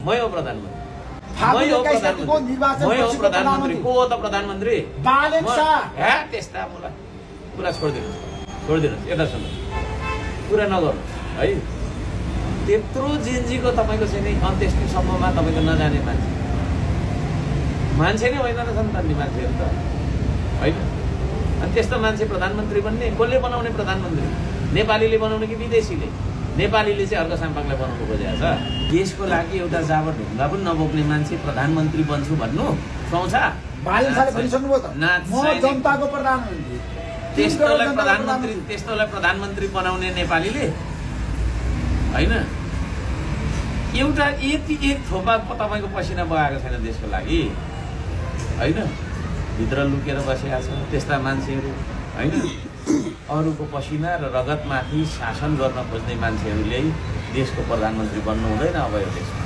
मै हो प्रधानमन्त्री, फागुन मै हो 21 गतिको प्रधानमन्त्री, निर्वाचन मै हो पछिको प्रधानमन्त्री। को हो त प्रधानमन्त्री? बालेन शाह। हे त्यस्ता मलाई कुरा छोडिदिनुहोस् यता सुन्नु, कुरा नगर्नु है। त्यत्रो जेनजीको तपाईँको चाहिँ नि अन्त्येष्टिसम्ममा तपाईँको नजाने मान्छे नै होइन रहेछन् त नि मान्छेहरू त होइन। अनि त्यस्तो मान्छे प्रधानमन्त्री बन्ने कसले बनाउने? प्रधानमन्त्री नेपालीले बनाउने कि विदेशीले? नेपालीले चाहिँ अर्को साम्पाङलाई बनाउनु खोजेको छ। देशको लागि एउटा जाबर ढुङ्गा पनि नबोक्ने मान्छे प्रधानमन्त्री बन्छु भन्नु सुहाउँछ? बालेन शाहले भनिसक्नुभयो त, म जनताको प्रधानमन्त्री। त्यस्तोलाई प्रधानमन्त्री बनाउने नेपालीले होइन। एउटा यति एक थोपा तपाईँको पसिना बगाएको छैन देशको लागि होइन। भित्र लुकेर बसेका छ त्यस्ता मान्छेहरू होइन। अरूको पसिना र रगतमाथि शासन गर्न खोज्ने मान्छेहरूले देशको प्रधानमन्त्री बन्नु हुँदैन अब यो देशमा।